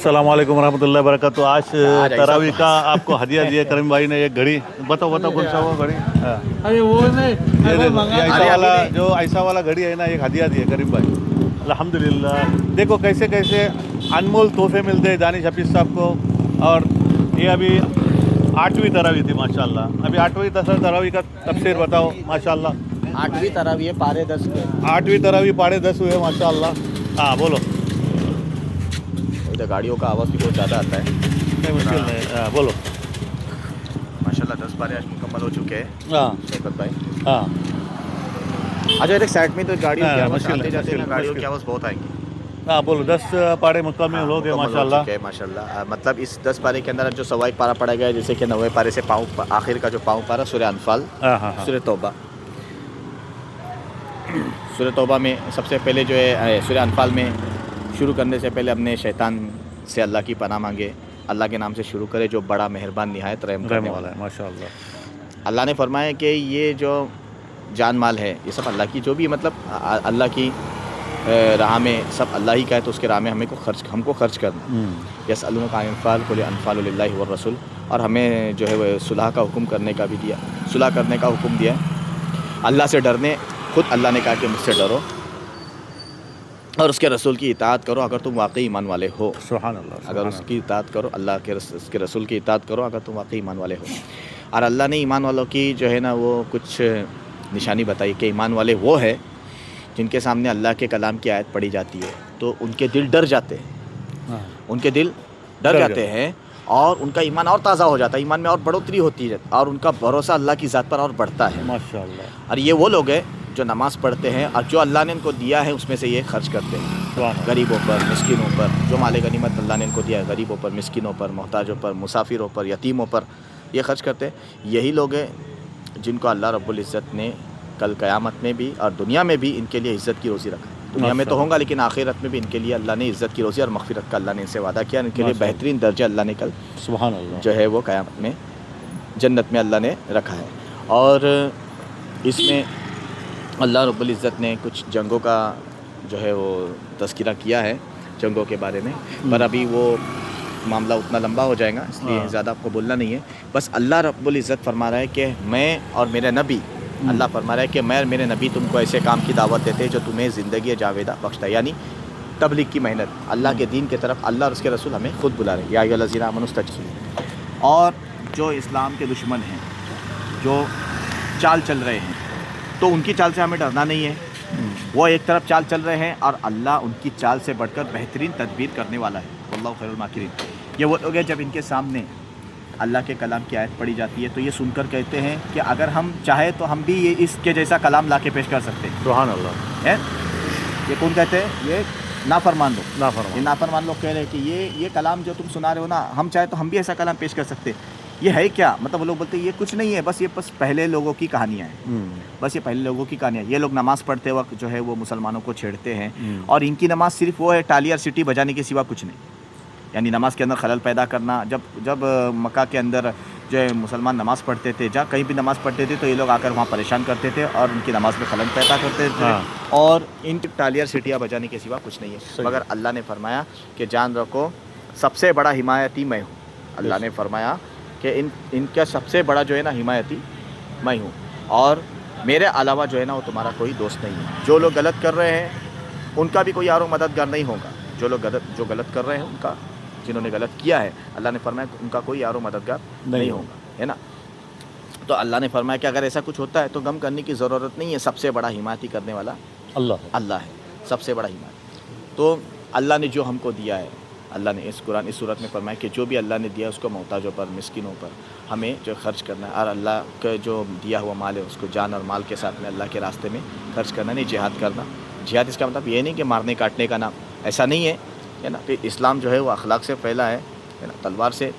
अस्सलाम वालेकुम रहमतुल्लाहि व बरकातहू। आज तरावी का आपको हदिया दिया करीम भाई ने एक घड़ी। बताओ कौन सा वो घड़ी? हाँ। अरे वो नहीं, ये देखो, ये ऐसा वाला अभी जो ऐसा वाला घड़ी है ना, एक हदिया दिया करीम भाई। अल्हम्दुलिल्लाह। देखो कैसे कैसे अनमोल तोहफे मिलते हैं दानिश हफीज़ साहब को। और ये अभी 8वीं तरावी थी माशाल्लाह। अभी 8वीं तरावी का तफसीर बताओ माशाल्लाह। 8वीं तरावी है, पारे 10 हुए। 8वीं तरावी पाड़े 10 हुए माशाल्लाह। हाँ बोलो। इधर गाड़ियों का आवाज़ भी बहुत ज़्यादा आता है। नहीं मुश्किल नहीं। हाँ बोलो। माशाल्लाह 10 पारे आज मुकम्मल हो चुके हैं। हाँ शौकत भाई हाँ अच्छा, एक साइड में तो गाड़ियों की हाँ, आवाज़ मुश्किल आते है, जाते हैं ना, मुश्किल, गाड़ियों की मुश्किल। आवाज़ बहुत आएंगी। हाँ बोलो। 10 पाड़े मुकम्मल हो गए मुकम्मल हो माशाल्लाह। चुके हैं माशाल्लाह। मतलब इस 10 पारे के अंदर जो सवा एक पारा पड़ा गया है, जैसे कि 9वें पारे से पाँव आखिर का जो पाँव पारा सूरह अनफाल, हाँ हाँ हाँ सूरह तौबा। सूरह तौबा में सबसे पहले जो है सूरह अनफाल में शुरू करने से पहले अपने शैतान से अल्लाह की पनाह मांगे। अल्लाह के नाम से शुरू करे जो बड़ा मेहरबान निहायत रहम करने वाला है। माशाल्लाह। अल्लाह ने फरमाया कि ये जो जान माल है ये सब अल्लाह की, जो भी मतलब अल्लाह की राह में सब अल्लाह ही का है, तो उसके राह में हमको खर्च करना। यसअलूनका अनिल अनफाल कुल अनफालु लिल्लाहि व रसूल। और हमें जो है वो सुलह का हुक्म करने का भी दिया, सुलह करने का हुक्म दिया है। अल्लाह से डरने, खुद अल्लाह ने कहा कि मुझसे डरो और उसके रसूल की इताअत करो अगर तुम वाकई ईमान वाले हो। सुभान अल्लाह। अगर उसकी इताअत करो, अल्लाह के उसके रसूल की इताअत करो अगर तुम वाकई ईमान वाले हो। और अल्लाह ने ईमान वालों की जो है ना वो कुछ निशानी बताई कि ईमान वाले वो है जिनके सामने अल्लाह के कलाम की आयत पढ़ी जाती है तो उनके दिल डर जाते हैं। हाँ। उनके दिल डर जाते हैं और उनका ईमान और ताज़ा हो जाता है, ईमान में और बढ़ोतरी होती है और उनका भरोसा अल्लाह की ज़ात पर और बढ़ता है माशाल्लाह। और ये वो लोग हैं जो नमाज़ पढ़ते हैं और जो अल्लाह ने इनको दिया है उसमें से ये खर्च करते हैं। सुभान अल्लाह। गरीबों पर, मिस्किनों पर, जो माले गनीमत अल्लाह ने इनको दिया है, गरीबों पर, मिस्किनों पर, मोहताजों पर, मुसाफिरों पर, यतीमों पर ये खर्च करते हैं। यही लोग हैं जिनको अल्लाह रब्बुल इज़्ज़त ने कल क़यामत में भी और दुनिया में भी इनके लिए इज़्ज़त की रोज़ी रखा है। दुनिया में तो होगा लेकिन आखिरत में भी इनके लिए अल्लाह ने इज़्ज़त की रोज़ी और मग़फ़िरत का अल्लाह ने इनसे वादा किया। इनके लिए बेहतरीन दर्जा अल्लाह ने कल सुभान अल्लाह जो है वो क़यामत में जन्नत में अल्लाह ने रखा है। और इसमें अल्लाह रब्बुल इज़्ज़त ने कुछ जंगों का जो है वो तज़किरा किया है, जंगों के बारे में, पर अभी वो मामला उतना लंबा हो जाएगा इसलिए ज़्यादा आपको बोलना नहीं है। बस अल्लाह रब्बुल इज़्ज़त फरमा रहा है कि मैं और मेरे नबी, अल्लाह फरमा रहा है कि मैं और मेरे नबी तुमको ऐसे काम की दावत देते हैं जो तुम्हें ज़िंदगी जावेदा बख्शता है, यानी तबलीग की मेहनत, अल्लाह के दीन की तरफ अल्लाह और उसके रसूल हमें खुद बुला रहे हैं। या अय्युहल्लज़ीना आमनू इस्तजीबू। और जो इस्लाम के दुश्मन हैं, जो चाल चल रहे हैं, तो उनकी चाल से हमें डरना नहीं है। वो एक तरफ चाल चल रहे हैं और अल्लाह उनकी चाल से बढ़कर बेहतरीन तदबीर करने वाला है। वल्लाहु खैरुल माकिरीन। ये वो लोग हैं जब इनके सामने अल्लाह के कलाम की आयत पढ़ी जाती है तो ये सुनकर कहते हैं कि अगर हम चाहे तो हम भी ये इसके जैसा कलाम ला के पेश कर सकते हैं। सुभान अल्लाह। है ये कौन कहते हैं? ये नाफरमान लोग। नाफरमान। ये नाफरमान लोग कह रहे हैं कि ये कलाम जो तुम सुना रहे हो ना, हम चाहे तो हम भी ऐसा कलाम पेश कर सकते हैं। ये है क्या? मतलब वो लोग बोलते हैं ये कुछ नहीं है, बस ये पहले लोगों की कहानियाँ हैं। बस ये पहले लोगों की कहानियाँ। ये लोग नमाज़ पढ़ते वक्त जो है वो मुसलमानों को छेड़ते हैं और इनकी नमाज़ सिर्फ वो है टाली और सीटी बजाने के सिवा कुछ नहीं। यानी नमाज़ के अंदर खलल पैदा करना। जब मक्का के अंदर जो है मुसलमान नमाज़ पढ़ते थे, जहाँ कहीं भी नमाज़ पढ़ते थे तो ये लोग आकर वहाँ परेशान करते थे और उनकी नमाज़ में खलल पैदा करते थे। और इनकी टालियाँ सीटियाँ बजाने के सिवा कुछ नहीं है। मगर अल्लाह ने फरमाया कि जान रखो सबसे बड़ा हिमायती मैं हूँ। अल्लाह ने फरमाया कि इनका सबसे बड़ा जो है ना हिमायती मैं हूँ और मेरे अलावा जो है ना वो तुम्हारा कोई दोस्त नहीं है। जो लोग गलत कर रहे हैं उनका भी कोई यारो मददगार नहीं होगा। जो लोग जो गलत कर रहे हैं उनका, जिन्होंने गलत किया है, अल्लाह ने फरमाया उनका कोई यारो मददगार नहीं होगा, है ना। तो अल्लाह ने फरमाया कि अगर ऐसा कुछ होता है तो गम करने की ज़रूरत नहीं है। सबसे बड़ा हिमायती करने वाला अल्लाह है, सबसे बड़ा हिमायत। तो अल्लाह ने जो हमको दिया है, अल्लाह ने इस सूरत में फरमाया कि जो भी अल्लाह ने दिया उसको मोहताजों पर, मिस्किनों पर हमें जो खर्च करना है और अल्लाह का जो दिया हुआ माल है उसको जान और माल के साथ में अल्लाह के रास्ते में खर्च करना, नहीं जिहाद करना। जिहाद इसका मतलब ये नहीं कि मारने काटने का नाम, ऐसा नहीं है ना। कि इस्लाम जो है वो अखलाक से फैला है ना,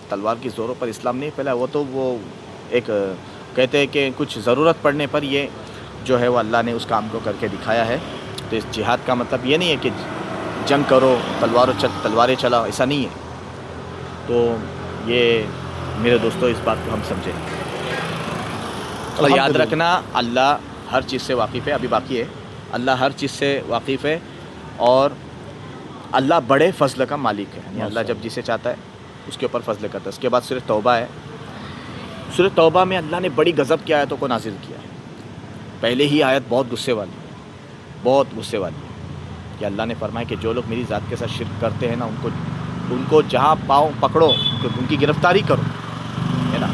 तलवार की ज़ोरों पर इस्लाम नहीं फैला। वो तो वो एक कहते हैं कि कुछ ज़रूरत पड़ने पर ये जो है वो अल्लाह ने उस काम को करके दिखाया है। तो इस जिहाद का मतलब ये नहीं है कि जंग करो, तलवारें चलाओ, ऐसा नहीं है। तो ये मेरे दोस्तों इस बात को हम समझें और याद रखना अल्लाह हर चीज़ से वाकिफ़ है। अभी बाकी है, अल्लाह हर चीज़ से वाकिफ़ है और اللہ بڑے فضل کا مالک ہے، یعنی اللہ جب جسے چاہتا ہے اس کے اوپر فضل کرتا ہے۔ اس کے بعد سورہ توبہ ہے، سورہ توبہ میں اللہ نے بڑی غضب کی آیتوں کو نازل کیا ہے۔ پہلے ہی آیت بہت غصے والی ہے، بہت غصے والی ہے، کہ اللہ نے فرمایا کہ جو لوگ میری ذات کے ساتھ شرک کرتے ہیں نا، ان کو جہاں پاؤں پکڑو ان کی گرفتاری کرو، ہے نا،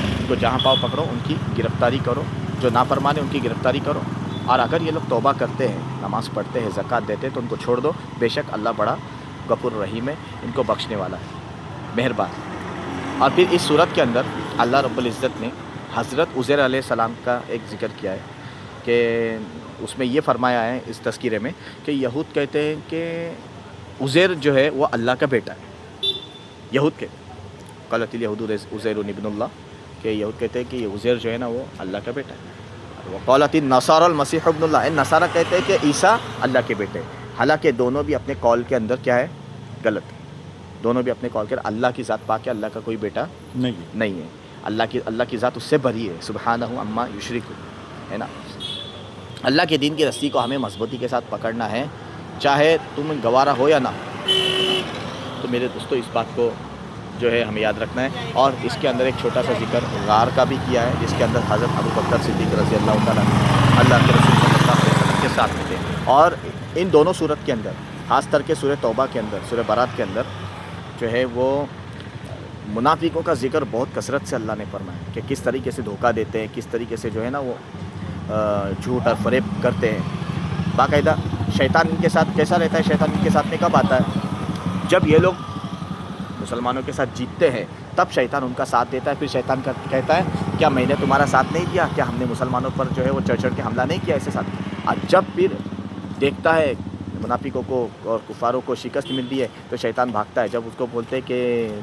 ان کو جہاں پاؤں پکڑو ان کی گرفتاری کرو، جو نافرمان ہیں ان کی گرفتاری کرو، اور اگر یہ لوگ توبہ کرتے ہیں، نماز پڑھتے ہیں، زکوٰۃ دیتے ہیں تو ان کو چھوڑ دو، بے شک اللہ بڑا غفور رحیم ہے، ان کو بخشنے والا ہے، مہربان۔ اور پھر اس صورت کے اندر اللہ رب العزت نے حضرت عزیر علیہ السلام کا ایک ذکر کیا ہے، کہ اس میں یہ فرمایا ہے اس تذکرے میں کہ یہود کہتے ہیں کہ عزیر جو ہے وہ اللہ کا بیٹا ہے، یہود کے قالت الیہود عزیر ابن اللہ، کہ یہود کہتے ہیں کہ یہ عزیر جو ہے نا وہ اللہ کا بیٹا ہے، اور قالت النصارى المسیح ابن اللہ، نصارہ کہتے ہیں کہ عیسیٰ اللہ کے بیٹے ہیں، حالانکہ دونوں بھی اپنے قول کے اندر کیا ہے، غلط ہے، دونوں بھی اپنے قول کے اللہ کی ذات پاک ہے، اللہ کا کوئی بیٹا نہیں ہے، اللہ کی ذات اس سے بری ہے، سبحانہ عما یشرکون، ہے نا۔ اللہ کے دین کی رسی کو ہمیں مضبوطی کے ساتھ پکڑنا ہے، چاہے تم گوارا ہو یا نہ ہو۔ تو میرے دوستو اس بات کو جو ہے ہمیں یاد رکھنا ہے، اور اس کے اندر ایک چھوٹا سا ذکر غار کا بھی کیا ہے، جس کے اندر حضرت ابوبکر صدیق رضی اللہ تعالیٰ اللہ کے رسول صلی اللہ علیہ وسلم کے ساتھ میں تھے، اور ان دونوں صورت کے اندر، خاص کر کے سورہ توبہ کے اندر، سورہ برات کے اندر جو ہے وہ منافقوں کا ذکر بہت کثرت سے اللہ نے فرمایا، کہ کس طریقے سے دھوکہ دیتے ہیں، کس طریقے سے جو ہے نا وہ جھوٹ اور فریب کرتے ہیں باقاعدہ۔ شیطان ان کے ساتھ کیسا رہتا ہے؟ شیطان ان کے ساتھ میں کب آتا ہے؟ جب یہ لوگ مسلمانوں کے ساتھ جیتتے ہیں تب شیطان ان کا ساتھ دیتا ہے، پھر شیطان کہتا ہے کیا میں نے تمہارا ساتھ نہیں دیا؟ کیا ہم نے مسلمانوں پر جو ہے وہ چڑھ چڑھ کے حملہ نہیں کیا؟ ایسے ساتھ، اور جب پھر دیکھتا ہے منافقوں کو اور کفاروں کو شکست ملتی ہے تو شیطان بھاگتا ہے۔ جب اس کو بولتے ہیں کہ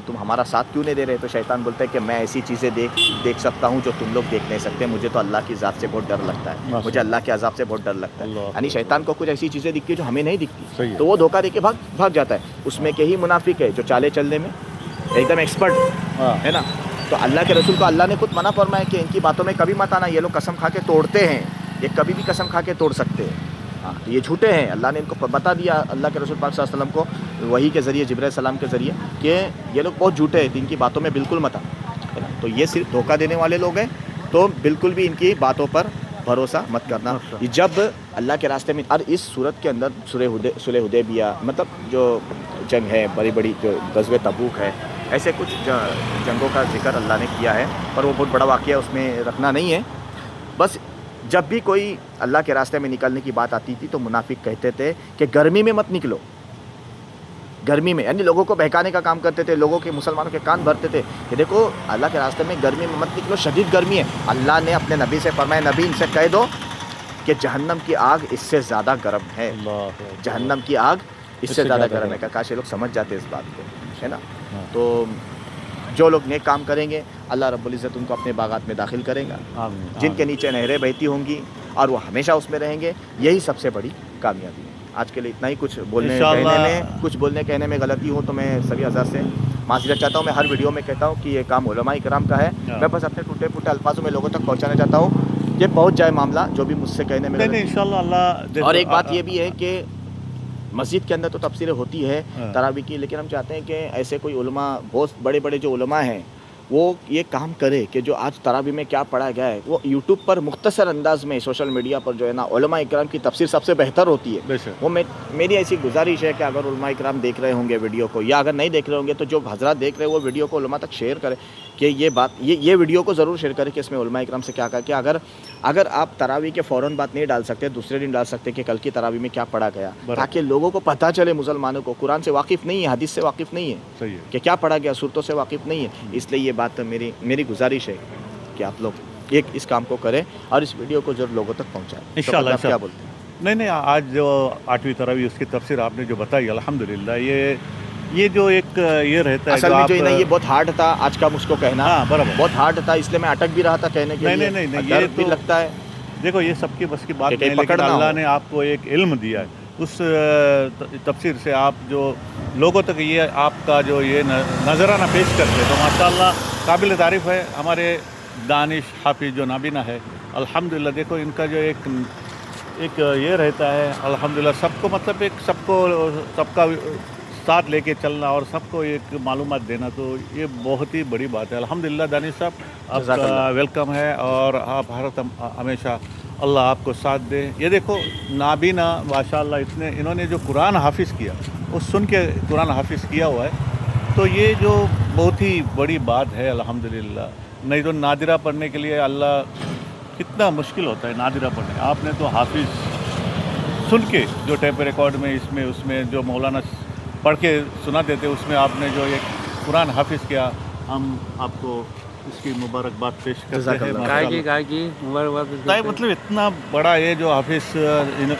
تم ہمارا ساتھ کیوں نہیں دے رہے، تو شیطان بولتا ہے کہ میں ایسی چیزیں دیکھ سکتا ہوں جو تم لوگ دیکھ نہیں سکتے، مجھے تو اللہ کی ذات سے بہت ڈر لگتا ہے، مجھے اللہ کے عذاب سے بہت ڈر لگتا ہے۔ یعنی شیطان کو کچھ ایسی چیزیں دکھتی ہیں جو ہمیں نہیں دکھتی، تو وہ دھوکہ دے کے بھاگ جاتا ہے۔ اس میں کے ہی منافق ہے جو چالے چلنے میں ایک دم ایکسپرٹ ہے نا۔ تو اللہ کے رسول کو اللہ نے خود منع فرمایا کہ ان کی باتوں میں کبھی مت آنا، یہ لوگ قسم کھا کے توڑتے ہیں، یہ کبھی بھی قسم کھا کے توڑ سکتے ہیں، یہ جھوٹے ہیں۔ اللہ نے ان کو بتا دیا، اللہ کے رسول پاک صلی اللہ علیہ وسلم کو وحی کے ذریعے، جبرائیل السلام کے ذریعے، کہ یہ لوگ بہت جھوٹے ہیں، ان کی باتوں میں بالکل مت آنا۔ تو یہ صرف دھوکہ دینے والے لوگ ہیں، تو بالکل بھی ان کی باتوں پر بھروسہ مت کرنا۔ جب اللہ کے راستے میں، اور اس صورت کے اندر صلح حدیبیہ، مطلب جو جنگ ہے، بڑی بڑی جو غزوہ تبوک ہے، ایسے کچھ جنگوں کا ذکر اللہ نے کیا ہے، پر وہ بہت بڑا واقعہ اس میں رکھنا نہیں ہے۔ بس جب بھی کوئی اللہ کے راستے میں نکلنے کی بات آتی تھی تو منافق کہتے تھے کہ گرمی میں مت نکلو، گرمی میں، یعنی لوگوں کو بہکانے کا کام کرتے تھے، لوگوں کے، مسلمانوں کے کان بھرتے تھے کہ دیکھو اللہ کے راستے میں گرمی میں مت نکلو، شدید گرمی ہے۔ اللہ نے اپنے نبی سے فرمایا، نبی ان سے کہہ دو کہ جہنم کی آگ اس سے زیادہ گرم ہے، جہنم کی آگ اس سے زیادہ گرم ہے۔ کاش یہ لوگ سمجھ جاتے اس بات کو، ہے نا۔ تو جو لوگ نیک کام کریں گے اللہ رب العزت ان کو اپنے باغات میں داخل کرے گا، جن کے نیچے نہریں بہتی ہوں گی، اور وہ ہمیشہ اس میں رہیں گے، یہی سب سے بڑی کامیابی ہے۔ آج کے لیے اتنا ہی، کچھ بولنے کہنے میں غلطی ہو تو میں سبھی حضرات سے معذرت چاہتا ہوں۔ میں ہر ویڈیو میں کہتا ہوں کہ یہ کام علماء کرام کا ہے، میں بس اپنے ٹوٹے پھوٹے الفاظوں میں لوگوں تک پہنچانا چاہتا ہوں، یہ پہنچ جائے معاملہ جو بھی مجھ سے کہنے میں غلطی۔ انشاءاللہ اللہ۔ اور ایک بات یہ بھی ہے کہ مسجد کے اندر تو تفسیریں ہوتی ہے تراویح کی، لیکن ہم چاہتے ہیں کہ ایسے کوئی علماء، بہت بڑے بڑے جو علماء ہیں، وہ یہ کام کرے کہ جو آج تراویح میں کیا پڑھا گیا ہے وہ یوٹیوب پر مختصر انداز میں، سوشل میڈیا پر جو ہے نا علماء اکرام کی تفسیر سب سے بہتر ہوتی ہے۔ وہ میری ایسی گزارش ہے کہ اگر علماء اکرام دیکھ رہے ہوں گے ویڈیو کو، یا اگر نہیں دیکھ رہے ہوں گے تو جو حضرات دیکھ رہے ہیں وہ ویڈیو کو علماء تک شیئر کرے، کہ یہ بات، یہ ویڈیو کو ضرور شیئر کریں کہ اس میں علماء اکرام سے کیا کہا، کہ اگر آپ تراویح کے فوراً بات نہیں ڈال سکتے، دوسرے دن ڈال سکتے کہ کل کی تراویح میں کیا پڑھا گیا، تاکہ لوگوں کو پتہ چلے، مسلمانوں کو قرآن سے واقف نہیں ہے، حدیث سے واقف نہیں ہے کہ کیا پڑھا گیا، صورتوں سے واقف نہیں ہے۔ اس لیے یہ بات میری گزارش ہے کہ آپ لوگ ایک اس کام کو کریں اور اس ویڈیو کو ضرور لوگوں تک پہنچائیں۔ انشاءاللہ۔ کیا بولتے ہیں؟ نہیں، آج جو 8ویں تراویح اس کی تفسیر آپ نے جو بتائی، الحمدللہ، یہ جو ایک یہ رہتا ہے، اصل میں جو ہے نا یہ بہت ہارڈ تھا آج کا مجھ کو کہنا، برابر بہت ہارڈ تھا، اس لیے میں اٹک بھی رہا تھا کہنے کے لیے، نہیں، ڈر بھی لگتا ہے۔ دیکھو یہ سب کی بس کی بات نہیں، لیکن اللہ نے آپ کو ایک علم دیا ہے، اس تفسیر سے آپ جو لوگوں تک یہ آپ کا جو یہ نظرانہ پیش کرتے، تو ماشاءاللہ قابل تعریف ہے۔ ہمارے دانش حافظ جو نابینا ہے، الحمدللہ، دیکھو ان کا جو एक ये रहता है अल्हम्दुलिल्लाह सबको मतलब एक सबका साथ लेके चलना और सबको एक मालूमात देना, तो ये बहुत ही बड़ी बात है। अल्हम्दुलिल्लाह दानिश साहब आपका वेलकम है और आप हमेशा अल्लाह आपको साथ दे। ये देखो नाबीना माशाअल्लाह इतने इन्होंने जो कुरान हाफिज़ किया वो सुन के कुरान हाफिज़ किया हुआ है, तो ये जो बहुत ही बड़ी बात है अल्हम्दुलिल्लाह। नहीं तो नादिरा पढ़ने के लिए अल्लाह कितना मुश्किल होता है नादिरा पढ़ने, आपने तो हाफिज़ सुन के जो टेप रिकॉर्ड में इसमें उसमें जो मौलाना पढ़ के सुनाते थे उसमें आपने जो एक कुरान हाफिज़ किया, हम आपको इसकी मुबारकबाद पेश करते हैं। गायकी मुबारकबाद। मतलब इतना बड़ा ये जो हाफिज़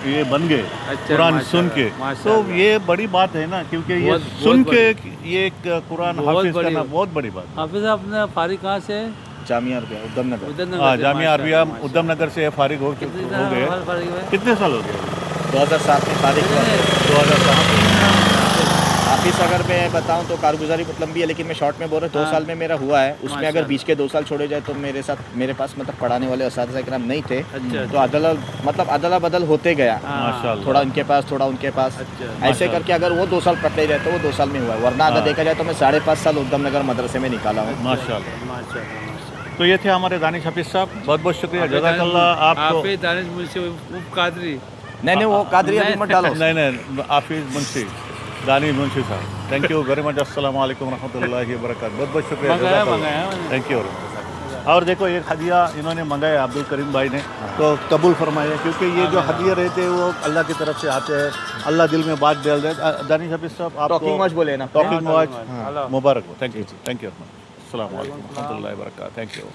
ये बन गए अच्छा, कुरान माशाल्लाह, सुन के, तो माशाल्लाह। ये बड़ी बात है ना, क्योंकि ये बहुत सुन के बड़ी। ये एक कुरान बहुत हाफिज़ बड़ी करना बात। बहुत बड़ी बात है। हाफिज अपने फारिग कहाँ से है? जामिया अरबिया उद्यम नगर उधर हाँ, जामिया अरबिया उद्यम नगर से फारिग हो गए। कितने साल हो गए? 2007 में फारिग हुआ। 2007। हाफिज़ अगर मैं बताऊं तो कारगुजारी बहुत लंबी है, लेकिन मैं शॉर्ट में बोल रहा हूँ 2 साल में मेरा हुआ है। उसमें अगर बीच के 2 साल छोड़े जाए तो मेरे पास मतलब पढ़ाने वाले उस्ताद कराम नहीं थे, अच्छा, तो अदला बदल होते गया, माशाल्लाह। थोड़ा उनके पास थोड़ा उनके पास, अच्छा, ऐसे करके अगर वो 2 साल पकड़े जाए तो वो 2 साल में हुआ है, वरना अगर हाँ। देखा जाए तो मैं 5.5 साल उद्यम नगर मदरसे में निकाला हूँ। माशाल्लाह। तो ये थे हमारे दानिश हाफिज़ साहब, बहुत बहुत शुक्रिया, जज़ाकल्लाह आपको। हाफिज दानिश मुंशी उप कादरी। नहीं वो कादरी अभी मत डालो। नहीं हाफिज़ मुंशी दानिश मुंशी साहब, थैंक यू वेरी मच। अस्सलाम वालेकुम रहमतुल्लाहि व बरकातहू। बहुत बहुत शुक्रिया, मंगाया थैंक यू। और देखो एक हदिया इन्होंने मंगाया अब्दुल करीम भाई ने, तो कबूल फरमाइए, क्योंकि ये जो हदिया रहते हैं वो अल्लाह की तरफ से आते हैं, अल्लाह दिल में बात डाल दे। दानिश हाफिज़ साहब आपको टॉकिंग मच बोले ना। टॉकिंग हाँ, मुबारक हो। Thank you. अस्सलाम वालेकुम रहमतुल्लाहि व बरकातहू। Thank you.